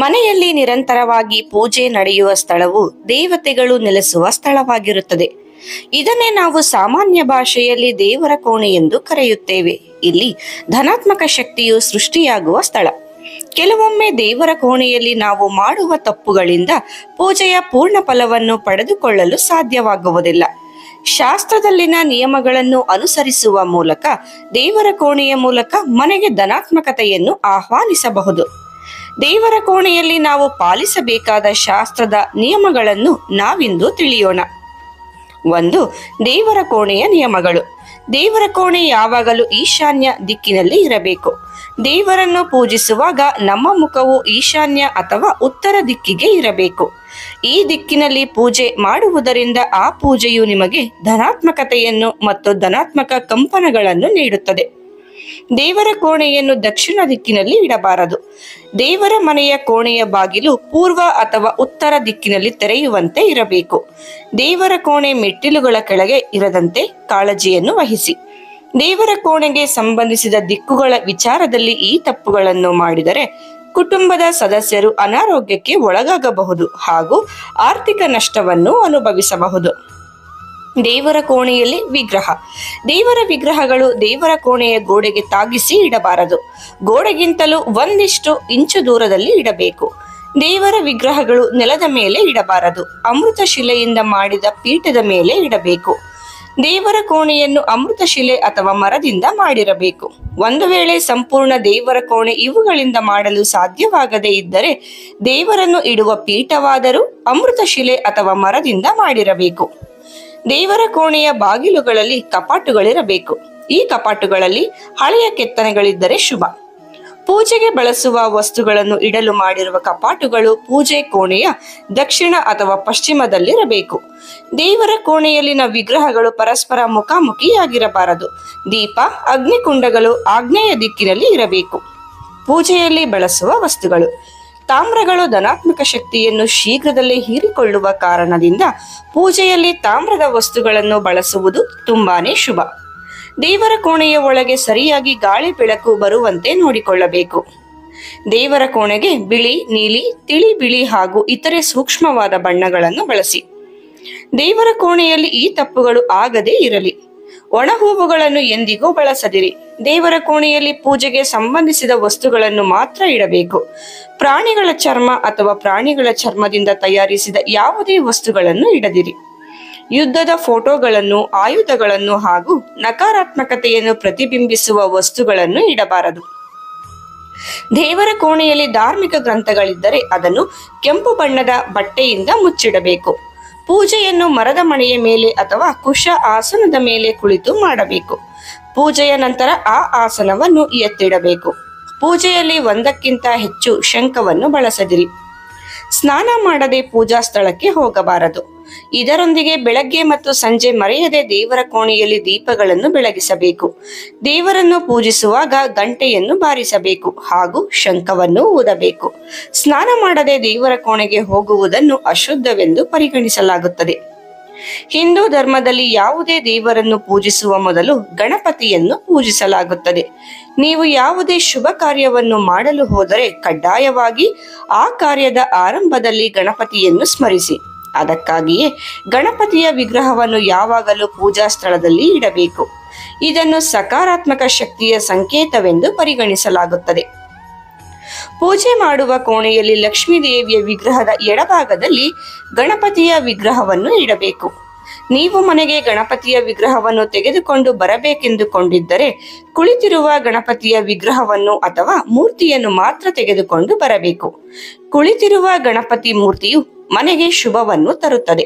ಮನೆಯಲ್ಲಿ ನಿರಂತರವಾಗಿ ಪೂಜೆ ನಡೆಯುವ ಸ್ಥಳವು ದೇವತೆಗಳು ನೆಲೆಸುವ ಸ್ಥಳವಾಗಿರುತ್ತದೆ. ಇದನ್ನೇ ನಾವು ಸಾಮಾನ್ಯ ಭಾಷೆಯಲ್ಲಿ ದೇವರ ಕೋಣೆ ಎಂದು ಕರೆಯುತ್ತೇವೆ. ಇಲ್ಲಿ ಧನಾತ್ಮಕ ಶಕ್ತಿಯು ಸೃಷ್ಟಿಯಾಗುವ ಸ್ಥಳ. ಕೆಲವೊಮ್ಮೆ ದೇವರ ಕೋಣೆಯಲ್ಲಿ ನಾವು ಮಾಡುವ ತಪ್ಪುಗಳಿಂದ ಪೂಜೆಯ ಪೂರ್ಣ ಫಲವನ್ನು ಪಡೆದುಕೊಳ್ಳಲು ಸಾಧ್ಯವಾಗುವುದಿಲ್ಲ. ಶಾಸ್ತ್ರದಲ್ಲಿನ ನಿಯಮಗಳನ್ನು ಅನುಸರಿಸುವ ಮೂಲಕ ದೇವರ ಕೋಣೆಯ ಮೂಲಕ ಮನೆಗೆ ಧನಾತ್ಮಕತೆಯನ್ನು ಆಹ್ವಾನಿಸಬಹುದು. ದೇವರ ಕೋಣೆಯಲ್ಲಿ ನಾವು ಪಾಲಿಸಬೇಕಾದ ಶಾಸ್ತ್ರದ ನಿಯಮಗಳನ್ನು ನಾವಿಂದು ತಿಳಿಯೋಣ. 1. ದೇವರ ಕೋಣೆಯ ನಿಯಮಗಳು. ದೇವರ ಕೋಣೆ ಯಾವಾಗಲೂ ಈಶಾನ್ಯ ದಿಕ್ಕಿನಲ್ಲಿ ಇರಬೇಕು. ದೇವರನ್ನು ಪೂಜಿಸುವಾಗ ನಮ್ಮ ಮುಖವು ಈಶಾನ್ಯ ಅಥವಾ ಉತ್ತರ ದಿಕ್ಕಿಗೆ ಇರಬೇಕು. ಈ ದಿಕ್ಕಿನಲ್ಲಿ ಪೂಜೆ ಮಾಡುವುದರಿಂದ ಆ ಪೂಜೆಯು ನಿಮಗೆ ಧನಾತ್ಮಕತೆಯನ್ನು ಮತ್ತು ಧನಾತ್ಮಕ ಕಂಪನಗಳನ್ನು ನೀಡುತ್ತದೆ. ದೇವರ ಕೋಣೆಯನ್ನು ದಕ್ಷಿಣ ದಿಕ್ಕಿನಲ್ಲಿ ಇಡಬಾರದು. ದೇವರ ಮನೆಯ ಕೋಣೆಯ ಬಾಗಿಲು ಪೂರ್ವ ಅಥವಾ ಉತ್ತರ ದಿಕ್ಕಿನಲ್ಲಿ ತೆರೆಯುವಂತೆ ಇರಬೇಕು. ದೇವರ ಕೋಣೆ ಮೆಟ್ಟಿಲುಗಳ ಕೆಳಗೆ ಇರದಂತೆ ಕಾಳಜಿಯನ್ನು ವಹಿಸಿ. ದೇವರ ಕೋಣೆಗೆ ಸಂಬಂಧಿಸಿದ ದಿಕ್ಕುಗಳ ವಿಚಾರದಲ್ಲಿ ಈ ತಪ್ಪುಗಳನ್ನು ಮಾಡಿದರೆ ಕುಟುಂಬದ ಸದಸ್ಯರು ಅನಾರೋಗ್ಯಕ್ಕೆ ಒಳಗಾಗಬಹುದು ಹಾಗೂ ಆರ್ಥಿಕ ನಷ್ಟವನ್ನು ಅನುಭವಿಸಬಹುದು. ದೇವರ ಕೋಣೆಯಲ್ಲಿ ವಿಗ್ರಹ. ದೇವರ ವಿಗ್ರಹಗಳು ದೇವರ ಕೋಣೆಯ ಗೋಡೆಗೆ ತಾಗಿಸಿ ಇಡಬಾರದು. ಗೋಡೆಗಿಂತಲೂ 1 ಇಂಚು ದೂರದಲ್ಲಿ ಇಡಬೇಕು. ದೇವರ ವಿಗ್ರಹಗಳು ನೆಲದ ಮೇಲೆ ಇಡಬಾರದು. ಅಮೃತ ಶಿಲೆಯಿಂದ ಮಾಡಿದ ಪೀಠದ ಮೇಲೆ ಇಡಬೇಕು. ದೇವರ ಕೋಣೆಯನ್ನು ಅಮೃತ ಶಿಲೆ ಅಥವಾ ಮರದಿಂದ ಮಾಡಿರಬೇಕು. ಒಂದು ವೇಳೆ ಸಂಪೂರ್ಣ ದೇವರ ಕೋಣೆ ಇವುಗಳಿಂದ ಮಾಡಲು ಸಾಧ್ಯವಾಗದೇ ಇದ್ದರೆ ದೇವರನ್ನು ಇಡುವ ಪೀಠವಾದರೂ ಅಮೃತ ಶಿಲೆ ಅಥವಾ ಮರದಿಂದ ಮಾಡಿರಬೇಕು. ದೇವರ ಕೋಣೆಯ ಬಾಗಿಲುಗಳಲ್ಲಿ ಕಪಾಟುಗಳಿರಬೇಕು. ಈ ಕಪಾಟುಗಳಲ್ಲಿ ಹಳೆಯ ಕೆತ್ತನೆಗಳಿದ್ದರೆ ಶುಭ. ಪೂಜೆಗೆ ಬಳಸುವ ವಸ್ತುಗಳನ್ನು ಇಡಲು ಮಾಡಿರುವ ಕಪಾಟುಗಳು ಪೂಜೆ ಕೋಣೆಯ ದಕ್ಷಿಣ ಅಥವಾ ಪಶ್ಚಿಮದಲ್ಲಿರಬೇಕು. ದೇವರ ಕೋಣೆಯಲ್ಲಿನ ವಿಗ್ರಹಗಳು ಪರಸ್ಪರ ಮುಖಾಮುಖಿಯಾಗಿರಬಾರದು. ದೀಪ, ಅಗ್ನಿಕುಂಡಗಳು ಆಗ್ನೇಯ ದಿಕ್ಕಿನಲ್ಲಿ ಇರಬೇಕು. ಪೂಜೆಯಲ್ಲಿ ಬಳಸುವ ವಸ್ತುಗಳು. ತಾಮ್ರಗಳು ಧನಾತ್ಮಕ ಶಕ್ತಿಯನ್ನು ಶೀಘ್ರದಲ್ಲೇ ಹೀರಿಕೊಳ್ಳುವ ಕಾರಣದಿಂದ ಪೂಜೆಯಲ್ಲಿ ತಾಮ್ರದ ವಸ್ತುಗಳನ್ನು ಬಳಸುವುದು ತುಂಬಾನೇ ಶುಭ. ದೇವರ ಕೋಣೆಯ ಒಳಗೆ ಸರಿಯಾಗಿ ಗಾಳಿ ಬೆಳಕು ಬರುವಂತೆ ನೋಡಿಕೊಳ್ಳಬೇಕು. ದೇವರ ಕೋಣೆಗೆ ಬಿಳಿ, ನೀಲಿ, ತಿಳಿ ಬಿಳಿ ಹಾಗೂ ಇತರೆ ಸೂಕ್ಷ್ಮವಾದ ಬಣ್ಣಗಳನ್ನು ಬಳಸಿ. ದೇವರ ಕೋಣೆಯಲ್ಲಿ ಈ ತಪ್ಪುಗಳು ಆಗದೇ ಇರಲಿ. ಒಣ ಹೂವುಗಳನ್ನು ಎಂದಿಗೂ ಬಳಸದಿರಿ. ದೇವರ ಕೋಣೆಯಲ್ಲಿ ಪೂಜೆಗೆ ಸಂಬಂಧಿಸಿದ ವಸ್ತುಗಳನ್ನು ಮಾತ್ರ ಇಡಬೇಕು. ಪ್ರಾಣಿಗಳ ಚರ್ಮ ಅಥವಾ ಪ್ರಾಣಿಗಳ ಚರ್ಮದಿಂದ ತಯಾರಿಸಿದ ಯಾವುದೇ ವಸ್ತುಗಳನ್ನು ಇಡದಿರಿ. ಯುದ್ಧದ ಫೋಟೋಗಳನ್ನು, ಆಯುಧಗಳನ್ನು ಹಾಗೂ ನಕಾರಾತ್ಮಕತೆಯನ್ನು ಪ್ರತಿಬಿಂಬಿಸುವ ವಸ್ತುಗಳನ್ನು ಇಡಬಾರದು. ದೇವರ ಕೋಣೆಯಲ್ಲಿ ಧಾರ್ಮಿಕ ಗ್ರಂಥಗಳಿದ್ದರೆ ಅದನ್ನು ಕೆಂಪು ಬಣ್ಣದ ಬಟ್ಟೆಯಿಂದ ಮುಚ್ಚಿಡಬೇಕು. ಪೂಜೆಯನ್ನು ಮರದ ಮಣೆಯ ಮೇಲೆ ಅಥವಾ ಕುಶ ಆಸನದ ಮೇಲೆ ಕುಳಿತು ಮಾಡಬೇಕು. ಪೂಜೆಯ ನಂತರ ಆ ಆಸನವನ್ನು ಎತ್ತಿಡಬೇಕು. ಪೂಜೆಯಲ್ಲಿ 1ಕ್ಕಿಂತ ಹೆಚ್ಚು ಶಂಖವನ್ನು ಬಳಸದಿರಿ. ಸ್ನಾನ ಮಾಡದೆ ಪೂಜಾ ಸ್ಥಳಕ್ಕೆ ಹೋಗಬಾರದು. ಇದರೊಂದಿಗೆ ಬೆಳಗ್ಗೆ ಮತ್ತು ಸಂಜೆ ಮರೆಯದೆ ದೇವರ ಕೋಣೆಯಲ್ಲಿ ದೀಪಗಳನ್ನು ಬೆಳಗಿಸಬೇಕು. ದೇವರನ್ನು ಪೂಜಿಸುವಾಗ ಗಂಟೆಯನ್ನು ಬಾರಿಸಬೇಕು ಹಾಗೂ ಶಂಖವನ್ನು ಊದಬೇಕು. ಸ್ನಾನ ಮಾಡದೆ ದೇವರ ಕೋಣೆಗೆ ಹೋಗುವುದನ್ನು ಅಶುದ್ಧವೆಂದು ಪರಿಗಣಿಸಲಾಗುತ್ತದೆ. ಹಿಂದೂ ಧರ್ಮದಲ್ಲಿ ಯಾವುದೇ ದೇವರನ್ನು ಪೂಜಿಸುವ ಮೊದಲು ಗಣಪತಿಯನ್ನು ಪೂಜಿಸಲಾಗುತ್ತದೆ. ನೀವು ಯಾವುದೇ ಶುಭ ಕಾರ್ಯವನ್ನು ಮಾಡಲು ಹೋದರೆ ಕಡ್ಡಾಯವಾಗಿ ಆ ಕಾರ್ಯದ ಆರಂಭದಲ್ಲಿ ಗಣಪತಿಯನ್ನು ಸ್ಮರಿಸಿ. ಅದಕ್ಕಾಗಿಯೇ ಗಣಪತಿಯ ವಿಗ್ರಹವನ್ನು ಯಾವಾಗಲೂ ಪೂಜಾ ಸ್ಥಳದಲ್ಲಿ ಇಡಬೇಕು. ಇದನ್ನು ಸಕಾರಾತ್ಮಕ ಶಕ್ತಿಯ ಸಂಕೇತವೆಂದು ಪರಿಗಣಿಸಲಾಗುತ್ತದೆ. ಪೂಜೆ ಮಾಡುವ ಕೋಣೆಯಲ್ಲಿ ಲಕ್ಷ್ಮೀ ದೇವಿಯ ವಿಗ್ರಹದ ಎಡಭಾಗದಲ್ಲಿ ಗಣಪತಿಯ ವಿಗ್ರಹವನ್ನು ಇಡಬೇಕು. ನೀವು ಮನೆಗೆ ಗಣಪತಿಯ ವಿಗ್ರಹವನ್ನು ತೆಗೆದುಕೊಂಡು ಬರಬೇಕೆಂದುಕೊಂಡಿದ್ದರೆ ಕುಳಿತಿರುವ ಗಣಪತಿಯ ವಿಗ್ರಹವನ್ನು ಅಥವಾ ಮೂರ್ತಿಯನ್ನು ಮಾತ್ರ ತೆಗೆದುಕೊಂಡು ಬರಬೇಕು. ಕುಳಿತಿರುವ ಗಣಪತಿ ಮೂರ್ತಿಯು ಮನೆಗೆ ಶುಭವನ್ನು ತರುತ್ತದೆ.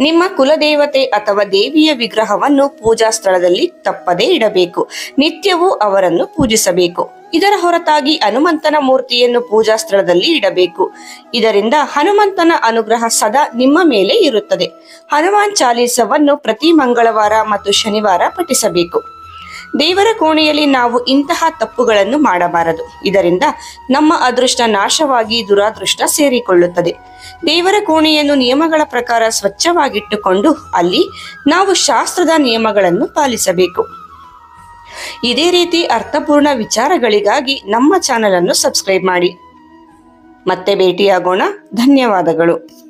ನಿಮ್ಮ ಕುಲದೇವತೆ ಅಥವಾ ದೇವಿಯ ವಿಗ್ರಹವನ್ನು ಪೂಜಾ ಸ್ಥಳದಲ್ಲಿ ತಪ್ಪದೇ ಇಡಬೇಕು. ನಿತ್ಯವೂ ಅವರನ್ನು ಪೂಜಿಸಬೇಕು. ಇದರ ಹೊರತಾಗಿ ಹನುಮಂತನ ಮೂರ್ತಿಯನ್ನು ಪೂಜಾ ಸ್ಥಳದಲ್ಲಿ ಇಡಬೇಕು. ಇದರಿಂದ ಹನುಮಂತನ ಅನುಗ್ರಹ ಸದಾ ನಿಮ್ಮ ಮೇಲೆ ಇರುತ್ತದೆ. ಹನುಮಾನ್ ಚಾಲೀಸವನ್ನು ಪ್ರತಿ ಮಂಗಳವಾರ ಮತ್ತು ಶನಿವಾರ ಪಠಿಸಬೇಕು. ದೇವರ ಕೋಣೆಯಲ್ಲಿ ನಾವು ಇಂತಹ ತಪ್ಪುಗಳನ್ನು ಮಾಡಬಾರದು. ಇದರಿಂದ ನಮ್ಮ ಅದೃಷ್ಟ ನಾಶವಾಗಿ ದುರಾದೃಷ್ಟ ಸೇರಿಕೊಳ್ಳುತ್ತದೆ. ದೇವರ ಕೋಣೆಯನ್ನು ನಿಯಮಗಳ ಪ್ರಕಾರ ಸ್ವಚ್ಛವಾಗಿಟ್ಟುಕೊಂಡು ಅಲ್ಲಿ ನಾವು ಶಾಸ್ತ್ರದ ನಿಯಮಗಳನ್ನು ಪಾಲಿಸಬೇಕು. ಇದೇ ರೀತಿ ಅರ್ಥಪೂರ್ಣ ವಿಚಾರಗಳಿಗಾಗಿ ನಮ್ಮ ಚಾನೆಲ್ ಅನ್ನು ಸಬ್ಸ್ಕ್ರೈಬ್ ಮಾಡಿ. ಮತ್ತೆ ಭೇಟಿಯಾಗೋಣ. ಧನ್ಯವಾದಗಳು.